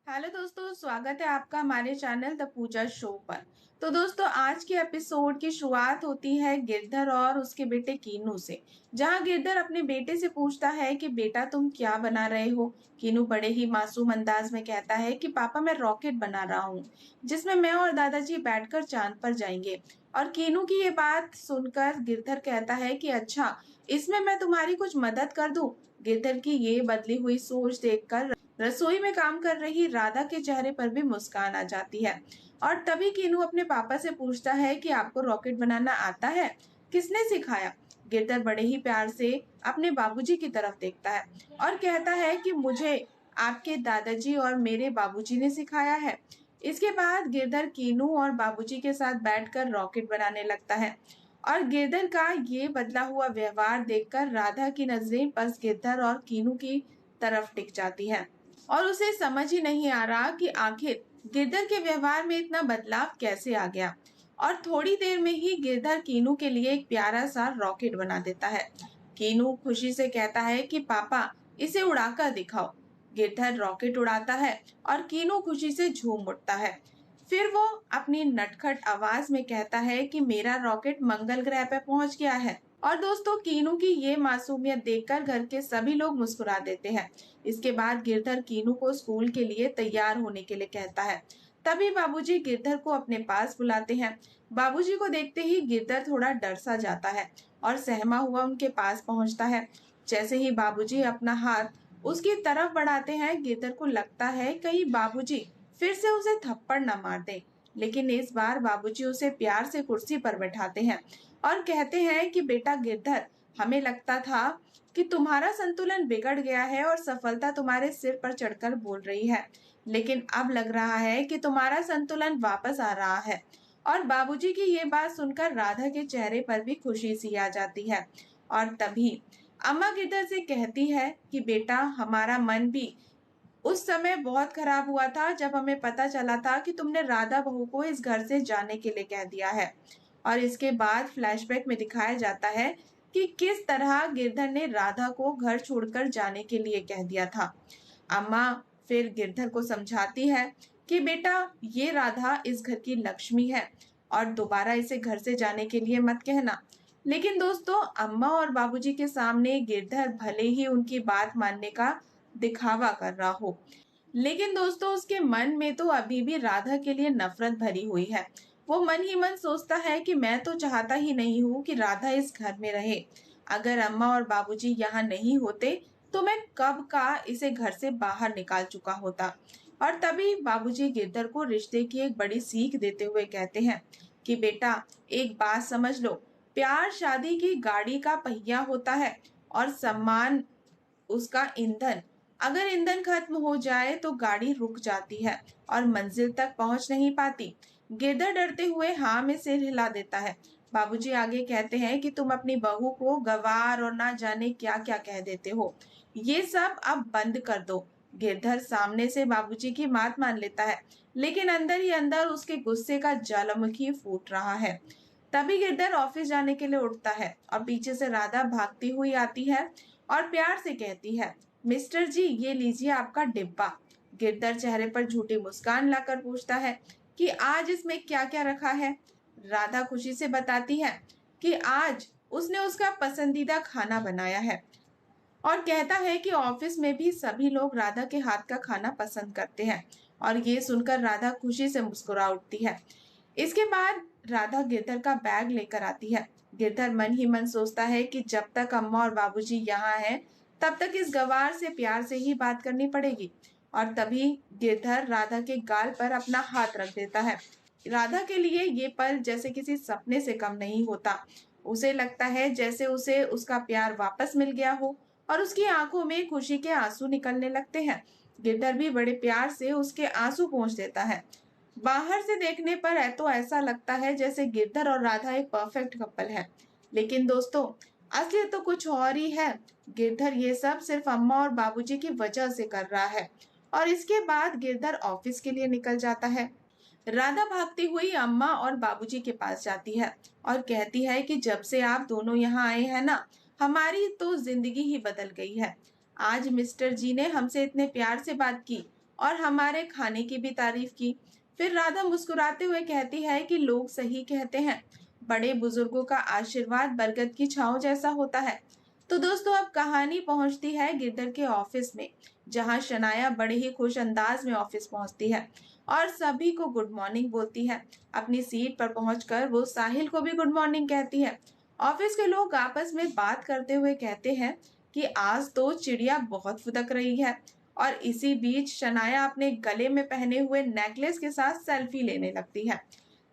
Hello दोस्तों, स्वागत है आपका हमारे चैनल द पूजा शो पर। तो दोस्तों, आज के एपिसोड की शुरुआत होती है गिरधर और उसके बेटे कीनू से। जहां गिरधर अपने बेटे से पूछता है कि बेटा तुम क्या बना रहे हो। कीनू बड़े ही मासूम अंदाज में कहता है कि पापा मैं रॉकेट बना रहा हूँ, जिसमें मैं और दादाजी बैठकर चांद पर जाएंगे। और कीनू की ये बात सुनकर गिरधर कहता है कि अच्छा, इसमें मैं तुम्हारी कुछ मदद कर दूं। गिरधर की ये बदली हुई सोच देखकर रसोई में काम कर रही राधा के चेहरे पर भी मुस्कान आ जाती है। और तभी कीनू अपने पापा से पूछता है कि आपको रॉकेट बनाना आता है, किसने सिखाया। गिरधर बड़े ही प्यार से अपने बाबूजी की तरफ देखता है और कहता है कि मुझे आपके दादाजी और मेरे बाबूजी ने सिखाया है। इसके बाद गिरधर कीनू और बाबूजी के साथ बैठकर रॉकेट बनाने लगता है। और गिरधर का ये बदला हुआ व्यवहार देखकर राधा की नजरें बस गिरधर और कीनू की तरफ टिक जाती है और उसे समझ ही नहीं आ रहा कि आखिर गिरधर के व्यवहार में इतना बदलाव कैसे आ गया। और थोड़ी देर में ही गिरधर कीनू के लिए एक प्यारा सा रॉकेट बना देता है। कीनू खुशी से कहता है कि पापा इसे उड़ाकर दिखाओ। गिरधर रॉकेट उड़ाता है और कीनू खुशी से झूम उठता है। फिर वो अपनी नटखट आवाज में कहता है कि मेरा रॉकेट मंगल ग्रह पे पहुंच गया है। और दोस्तों, कीनू की ये मासूमियत देखकर घर के सभी लोग मुस्कुरा देते हैं। इसके बाद गिरधर कीनू को स्कूल के लिए तैयार होने के लिए कहता है। तभी बाबूजी गिरधर को अपने पास बुलाते हैं। बाबूजी को देखते ही गिरधर थोड़ा डर सा जाता है और सहमा हुआ उनके पास पहुंचता है। जैसे ही बाबूजी अपना हाथ उसकी तरफ बढ़ाते हैं, गिरधर को लगता है कहीं बाबूजी फिर से उसे थप्पड़ न मार दे। लेकिन इस बार बाबूजी उसे प्यार से कुर्सी पर बैठाते हैं और कहते हैं कि बेटा गिरधर, हमें लगता था कि तुम्हारा संतुलन बिगड़ गया है और सफलता तुम्हारे सिर पर चढ़कर बोल रही है, लेकिन अब लग रहा है कि तुम्हारा संतुलन वापस आ रहा है। और बाबूजी की ये बात सुनकर राधा के चेहरे पर भी खुशी सी आ जाती है। और तभी अम्मा गिरधर से कहती है कि बेटा, हमारा मन भी उस समय बहुत खराब हुआ था जब हमें पता चला था कि तुमने राधा बहू को इस घर से जाने के लिए कह दिया है। और इसके बाद फ्लैशबैक में दिखाया जाता है कि किस तरह गिरधर ने राधा को घर छोड़कर जाने के लिए कह दिया था। अम्मा फिर गिरधर को समझाती है कि बेटा, ये राधा इस घर की लक्ष्मी है और दोबारा इसे घर से जाने के लिए मत कहना। लेकिन दोस्तों, अम्मा और बाबूजी के सामने गिरधर भले ही उनकी बात मानने का दिखावा कर रहा हो, लेकिन दोस्तों उसके मन में तो अभी भी राधा के लिए नफरत भरी हुई है। वो मन ही मन सोचता है कि मैं तो चाहता ही नहीं हूँ कि राधा इस घर में रहे। अगर अम्मा और बाबूजी यहाँ नहीं होते तो मैं कब का इसे घर से बाहर निकाल चुका होता। और तभी बाबूजी गिरधर को रिश्ते की एक बड़ी सीख देते हुए कहते हैं कि बेटा, एक बात समझ लो, प्यार शादी की गाड़ी का पहिया होता है और सम्मान उसका ईंधन। अगर ईंधन खत्म हो जाए तो गाड़ी रुक जाती है और मंजिल तक पहुंच नहीं पाती। गिरधर डरते हुए हाँ में सिर हिला देता है। बाबूजी आगे कहते हैं कि तुम अपनी बहू को गवार और ना जाने क्या क्या कह देते हो, ये सब अब बंद कर दो। गिरधर सामने से बाबूजी की बात मान लेता है, लेकिन अंदर ही अंदर उसके गुस्से का ज्वालामुखी फूट रहा है। तभी गिरधर ऑफिस जाने के लिए उठता है और पीछे से राधा भागती हुई आती है और प्यार से कहती है, मिस्टर जी ये लीजिए आपका डिब्बा। गिरधर चेहरे पर झूठी मुस्कान लाकर पूछता है कि आज इसमें क्या क्या रखा है। राधा खुशी से बताती है कि आज उसने उसका पसंदीदा खाना बनाया है और कहता है कि ऑफिस में भी सभी लोग राधा के हाथ का खाना पसंद करते हैं। और ये सुनकर राधा खुशी से मुस्कुरा उठती है। इसके बाद राधा गिरधर का बैग लेकर आती है। गिरधर मन ही मन सोचता है कि जब तक अम्मा और बाबूजी यहाँ हैं, तब तक इस गवार से प्यार से ही बात करनी पड़ेगी। और तभी गिरधर राधा के गाल पर अपना हाथ रख देता है। राधा के लिए ये पल जैसे किसी सपने से कम नहीं होता। उसे लगता है जैसे उसे उसका प्यार वापस मिल गया हो और उसकी आंखों में खुशी के आंसू निकलने लगते हैं। गिरधर भी बड़े प्यार से उसके आंसू पोंछ देता है। बाहर से देखने पर तो ऐसा लगता है जैसे गिरधर और राधा एक परफेक्ट कपल है, लेकिन दोस्तों असलियत तो कुछ और ही है। गिरधर ये सब सिर्फ अम्मा और बाबूजी की वजह से कर रहा है। और इसके बाद गिरधर ऑफिस के लिए निकल जाता है। राधा भागती हुई अम्मा और बाबूजी के पास जाती है और कहती है कि जब से आप दोनों यहाँ आए हैं ना, हमारी तो जिंदगी ही बदल गई है। आज मिस्टर जी ने हमसे इतने प्यार से बात की और हमारे खाने की भी तारीफ की। फिर राधा मुस्कुराते हुए कहती है कि लोग सही कहते हैं, बड़े बुजुर्गों का आशीर्वाद बरगद की छांव जैसा होता है। तो दोस्तों अब कहानी पहुंचती है गिरधर के ऑफिस में, जहां शनाया बड़े ही खुश अंदाज में ऑफिस पहुंचती है और सभी को गुड मॉर्निंग बोलती है। अपनी सीट पर पहुंचकर वो साहिल को भी गुड मॉर्निंग कहती है। ऑफिस के लोग आपस में बात करते हुए कहते हैं कि आज तो चिड़िया बहुत फुदक रही है। और इसी बीच शनाया अपने गले में पहने हुए नेकलेस के साथ सेल्फी लेने लगती है।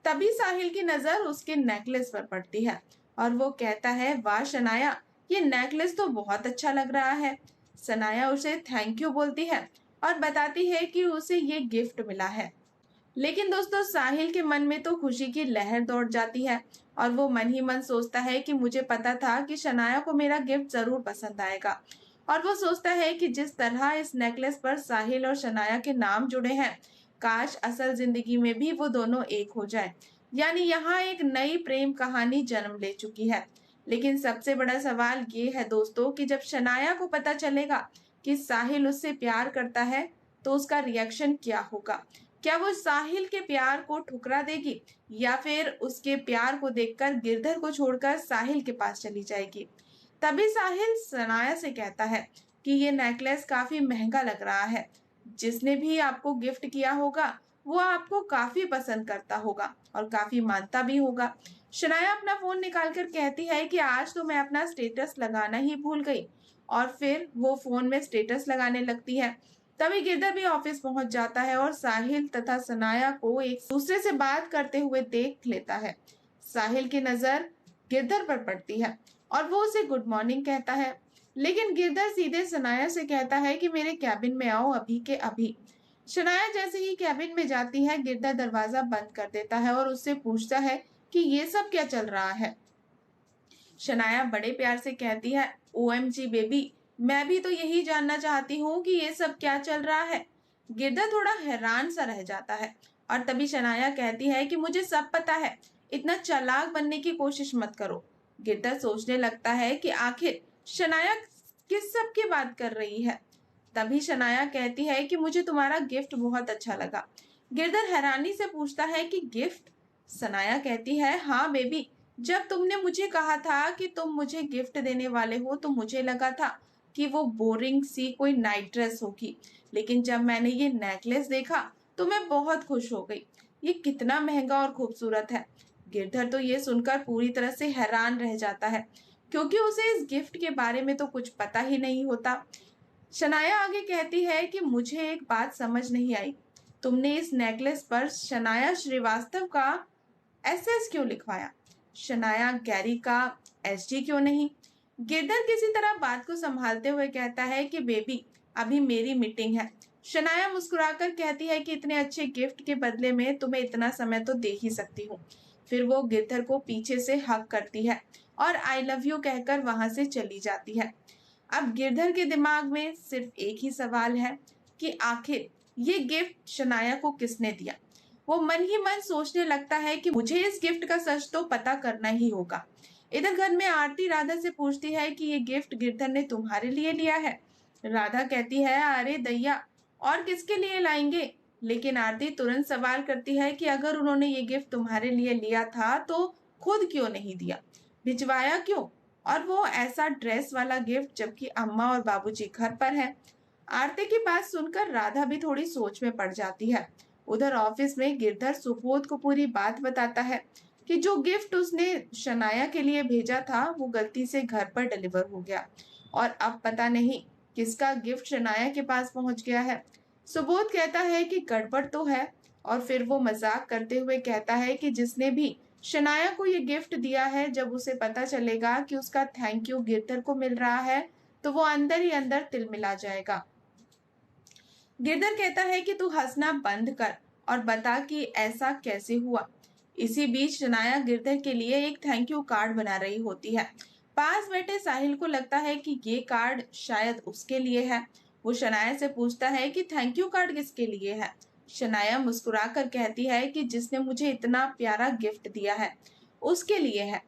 तभी साहिल की नजर उसके नेकलेस पर पड़ती है और वो कहता है, वाह शनाया, ये नेकलेस तो बहुत अच्छा लग रहा है। सनाया उसे थैंक यू बोलती है और बताती है कि उसे ये गिफ्ट मिला है। लेकिन दोस्तों साहिल के मन में तो खुशी की लहर दौड़ जाती है और वो मन ही मन सोचता है कि मुझे पता था कि शनाया को मेरा गिफ्ट जरूर पसंद आएगा। और वो सोचता है कि जिस तरह इस नेकलेस पर साहिल और शनाया के नाम जुड़े हैं, काश असल जिंदगी में भी वो दोनों एक हो जाए। यानी यहाँ एक नई प्रेम कहानी जन्म ले चुकी है। लेकिन सबसे बड़ा सवाल ये है दोस्तों कि जब शनाया को पता चलेगा कि साहिल उससे प्यार करता है, तो उसका रिएक्शन क्या होगा? क्या वो साहिल के प्यार को ठुकरा देगी या फिर उसके प्यार को देखकर गिरधर को छोड़कर साहिल के पास चली जाएगी? तभी साहिल सनाया से कहता है कि ये नेकलेस काफी महंगा लग रहा है, जिसने भी आपको गिफ्ट किया होगा वो आपको काफी पसंद करता होगा और काफी मानता भी होगा। शनाया अपना फोन निकालकर कहती है कि आज तो मैं अपना स्टेटस लगाना ही भूल गई, और फिर वो फोन में स्टेटस लगाने लगती है। तभी गिरधर भी ऑफिस पहुंच जाता है और साहिल तथा सनाया को एक दूसरे से बात करते हुए देख लेता है। साहिल की नजर गिरधर पर पड़ती है और वो उसे गुड मॉर्निंग कहता है। लेकिन गिरधर सीधे सनाया से कहता है कि मेरे कैबिन में आओ अभी के अभी। शनाया जैसे ही कैबिन में जाती है, गिरधर दरवाजा बंद कर देता है और उससे पूछता है कि ये सब क्या चल रहा है। शनाया बड़े प्यार से कहती है, ओएमजी बेबी, मैं भी तो यही जानना चाहती हूँ कि ये सब क्या चल रहा है। गिरधर थोड़ा हैरान सा रह जाता है और तभी शनाया कहती है कि मुझे सब पता है, इतना चालाक बनने की कोशिश मत करो। गिरधर सोचने लगता है कि आखिर शनाया किस सब की बात कर रही है। तभी शनाया कहती है कि मुझे तुम्हारा गिफ्ट बहुत अच्छा लगा। गिरधर हैरानी से पूछता है कि गिफ्ट? सनाया कहती है, हाँ बेबी, जब तुमने मुझे कहा था कि तुम मुझे गिफ्ट देने वाले हो तो मुझे लगा था कि वो बोरिंग सी कोई नाइट ड्रेस होगी, लेकिन जब मैंने ये नेकलेस देखा तो मैं बहुत खुश हो गई। ये कितना महंगा और खूबसूरत है। गिरधर तो ये सुनकर पूरी तरह से हैरान रह जाता है, क्योंकि उसे इस गिफ्ट के बारे में तो कुछ पता ही नहीं होता। शनाया आगे कहती है कि मुझे एक बात समझ नहीं आई, तुमने इस नेकलेस पर शनाया श्रीवास्तव का एसएस क्यों लिखवाया? शनाया गैरी का एसजी क्यों नहीं? गिरधर किसी तरह बात को संभालते हुए कहता है कि बेबी, अभी मेरी मीटिंग है। शनाया मुस्कुराकर कहती है कि इतने अच्छे गिफ्ट के बदले में तुम्हें इतना समय तो दे ही सकती हूँ। फिर वो गिरधर को पीछे से हग करती है और आई लव यू कहकर वहां से चली जाती है। अब गिरधर के दिमाग में सिर्फ एक ही सवाल है कि आखिर ये गिफ्ट शनाया को किसने दिया। वो मन ही मन सोचने लगता है कि मुझे इस गिफ्ट का सच तो पता करना ही होगा। इधर घर में आरती राधा से पूछती है कि ये गिफ्ट गिरधर ने तुम्हारे लिए लिया है। राधा कहती है, अरे दैया, और किसके लिए लाएंगे? लेकिन आरती तुरंत सवाल करती है कि अगर उन्होंने ये गिफ्ट तुम्हारे लिए लिया था तो खुद क्यों नहीं दिया, भिजवाया क्यों? और वो ऐसा ड्रेस वाला गिफ्ट, जबकि अम्मा और बाबूजी घर पर हैं। आरती की बात सुनकर राधा भी थोड़ी सोच में पड़ जाती है। उधर ऑफिस में गिरधर सुबोध को पूरी बात बताता है कि जो गिफ्ट उसने शनाया के लिए भेजा था वो गलती से घर पर डिलीवर हो गया और अब पता नहीं किसका गिफ्ट शनाया के पास पहुंच गया है। सुबोध कहता है कि गड़बड़ तो है और फिर वो मजाक करते हुए कहता है कि जिसने भी शनाया को ये गिफ्ट दिया है, जब उसे पता चलेगा कि उसका थैंक यू गिरधर को मिल रहा है तो वो अंदर ही अंदर तिलमिला जाएगा। गिरधर कहता है कि तू हंसना बंद कर और बता कि ऐसा कैसे हुआ। इसी बीच शनाया गिरधर के लिए एक थैंक यू कार्ड बना रही होती है। पास बैठे साहिल को लगता है कि ये कार्ड शायद उसके लिए है। वो शनाया से पूछता है कि थैंक यू कार्ड किसके लिए है। शनाया मुस्कुराकर कहती है कि जिसने मुझे इतना प्यारा गिफ्ट दिया है उसके लिए है।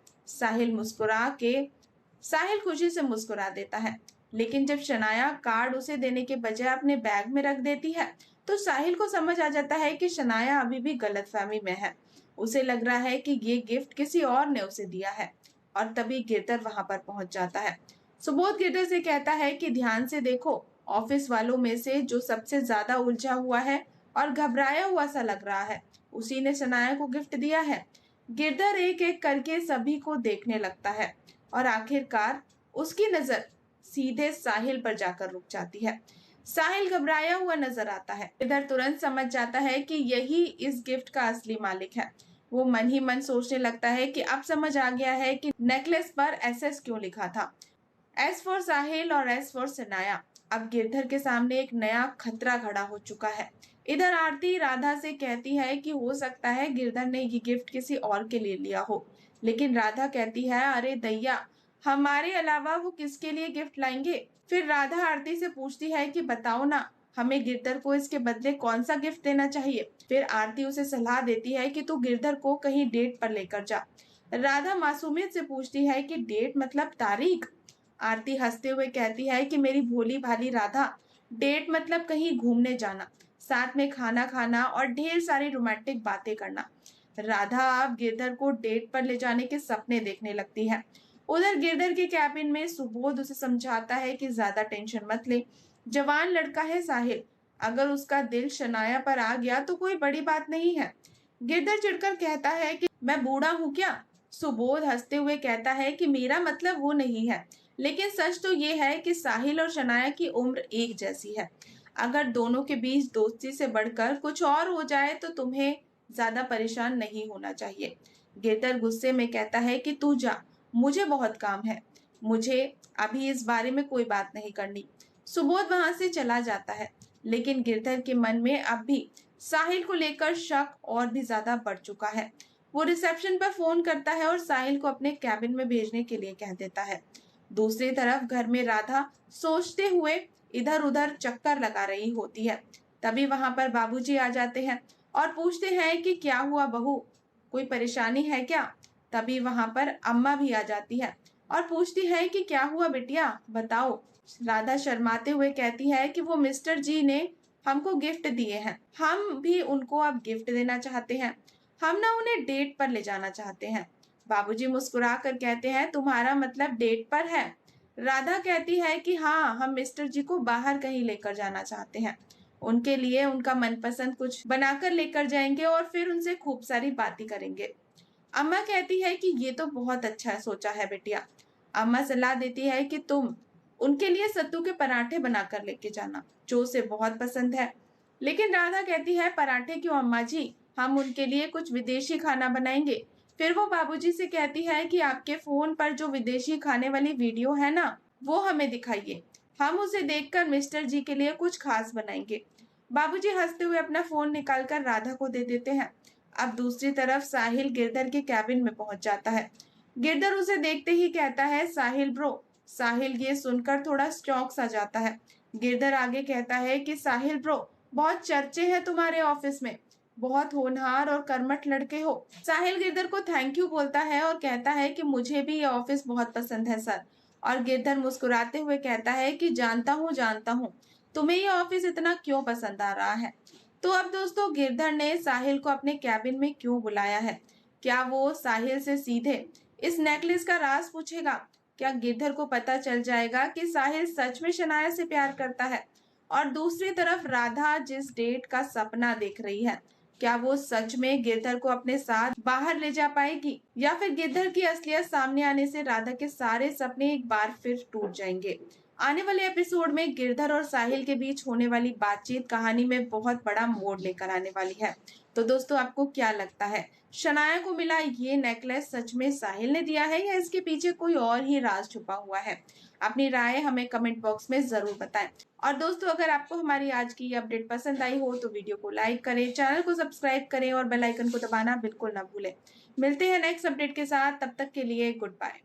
साहिल खुशी से मुस्कुरा देता है। लेकिन जब शनाया कार्ड उसे देने के बजाय अपने बैग में रख देती है तो साहिल को समझ आ जाता है कि शनाया अभी भी गलतफहमी में है। उसे लग रहा है कि ये गिफ्ट किसी और ने उसे दिया है और तभी गिरधर वहां पर पहुंच जाता है। सुबोध गिरधर से कहता है कि ध्यान से देखो, ऑफिस वालों में से जो सबसे ज्यादा उलझा हुआ है और घबराया हुआ सा लग रहा है उसी ने शनाया को गिफ्ट दिया है। गिरधर एक एक करके सभी को देखने लगता है और आखिरकार उसकी नजर सीधे साहिल पर जाकर रुक जाती है। साहिल घबराया हुआ नजर आता है। गिरधर तुरंत समझ जाता है कि यही इस गिफ्ट का असली मालिक है। वो मन ही मन सोचने लगता है कि अब समझ आ गया है कि नेकलेस पर एसएस क्यों लिखा था, एस फॉर साहिल और एस फॉर सनाया। अब गिरधर के सामने एक नया खतरा खड़ा हो चुका है। इधर आरती राधा से कहती है कि हो सकता है गिरधर ने ये गिफ्ट किसी और के लिए लिया हो, लेकिन राधा कहती है अरे दैया, हमारे अलावा वो किसके लिए गिफ्ट लाएंगे। फिर राधा आरती से पूछती है कि बताओ ना, हमें गिरधर को इसके बदले कौन सा गिफ्ट देना चाहिए। फिर आरती उसे सलाह देती है कि तू गिरधर को कहीं डेट पर लेकर जा। राधा मासूमियत से पूछती है कि डेट मतलब तारीख। आरती हंसते हुए कहती है कि मेरी भोली भाली राधा, डेट मतलब कहीं घूमने जाना, साथ में खाना खाना और ढेर सारी रोमांटिक बातें करना। राधा अब गिरधर को डेट पर ले जाने के सपने देखने लगती है। उधर गिरधर के कैबिन में सुबोध उसे समझाता है कि ज्यादा टेंशन मत ले, जवान लड़का है साहिल, अगर उसका दिल शनाया पर आ गया तो कोई बड़ी बात नहीं है। गिरधर चिढ़कर कहता है कि मैं बूढ़ा हूं क्या। सुबोध हंसते हुए कहता है कि मेरा मतलब वो नहीं है, लेकिन सच तो ये है कि साहिल और शनाया की उम्र एक जैसी है। अगर दोनों के बीच दोस्ती से बढ़कर कुछ और हो जाए तो तुम्हें ज्यादा परेशान नहीं होना चाहिए। गिरधर गुस्से में कहता है कि तू जा, मुझे बहुत काम है, मुझे अभी इस बारे में कोई बात नहीं करनी। सुबोध वहां से चला जाता है, लेकिन गिरधर के मन में अब भी साहिल को लेकर शक और भी ज्यादा बढ़ चुका है। वो रिसेप्शन पर फोन करता है और साहिल को अपने कैबिन में भेजने के लिए कह देता है। दूसरी तरफ घर में राधा सोचते हुए इधर उधर चक्कर लगा रही होती है। तभी वहां पर बाबूजी आ जाते हैं और पूछते हैं कि क्या हुआ बहू, कोई परेशानी है क्या। तभी वहां पर अम्मा भी आ जाती है और पूछती है कि क्या हुआ बिटिया, बताओ। राधा शर्माते हुए कहती है कि वो मिस्टर जी ने हमको गिफ्ट दिए हैं, हम भी उनको अब गिफ्ट देना चाहते हैं, हम ना उन्हें डेट पर ले जाना चाहते हैं। बाबूजी मुस्कुरा कर कहते हैं तुम्हारा मतलब डेट पर है। राधा कहती है कि हाँ, हम मिस्टर जी को बाहर कहीं लेकर जाना चाहते हैं, उनके लिए उनका मनपसंद कुछ बनाकर लेकर जाएंगे और फिर उनसे खूब सारी बातें करेंगे। अम्मा कहती है कि ये तो बहुत अच्छा सोचा है बेटिया। अम्मा सलाह देती है कि तुम उनके लिए सत्तू के पराठे बनाकर लेके जाना, जो उसे बहुत पसंद है। लेकिन राधा कहती है पराठे क्यों अम्मा जी, हम उनके लिए कुछ विदेशी खाना बनाएंगे। फिर वो बाबूजी से कहती है कि आपके फोन पर जो विदेशी खाने वाली वीडियो है ना, वो हमें दिखाइए, हम उसे देखकर मिस्टर जी के लिए कुछ खास बनाएंगे। बाबूजी हंसते हुए अपना फोन निकालकर राधा को दे देते हैं। अब दूसरी तरफ साहिल गिरधर के कैबिन में पहुंच जाता है। गिरधर उसे देखते ही कहता है साहिल ब्रो। साहिल ये सुनकर थोड़ा चौंक सा जाता है। गिरधर आगे कहता है कि साहिल ब्रो, बहुत चर्चे हैं तुम्हारे ऑफिस में, बहुत होनहार और कर्मठ लड़के हो। साहिल गिरधर को थैंक यू बोलता है और कहता है कि मुझे भी ये ऑफिस बहुत पसंद है सर। और गिरधर मुस्कुराते हुए कहता है कि जानता हूँ तुम्हें ये ऑफिस इतना क्यों पसंद आ रहा है। तो अब दोस्तों, गिरधर ने साहिल को अपने कैबिन में क्यों बुलाया है? क्या वो साहिल से सीधे इस नेकलेस का राज पूछेगा? क्या गिरधर को पता चल जाएगा कि साहिल सच में शनाया से प्यार करता है? और दूसरी तरफ राधा जिस डेट का सपना देख रही है, क्या वो सच में गिरधर को अपने साथ बाहर ले जा पाएगी, या फिर गिरधर की असलियत सामने आने से राधा के सारे सपने एक बार फिर टूट जाएंगे? आने वाले एपिसोड में गिरधर और साहिल के बीच होने वाली बातचीत कहानी में बहुत बड़ा मोड़ लेकर आने वाली है। तो दोस्तों, आपको क्या लगता है, शनाया को मिला ये नेकलेस सच में साहिल ने दिया है या इसके पीछे कोई और ही राज छुपा हुआ है? अपनी राय हमें कमेंट बॉक्स में जरूर बताएं। और दोस्तों, अगर आपको हमारी आज की ये अपडेट पसंद आई हो तो वीडियो को लाइक करें, चैनल को सब्सक्राइब करें और बेल आइकन को दबाना बिल्कुल ना भूलें। मिलते हैं नेक्स्ट अपडेट के साथ, तब तक के लिए गुड बाय।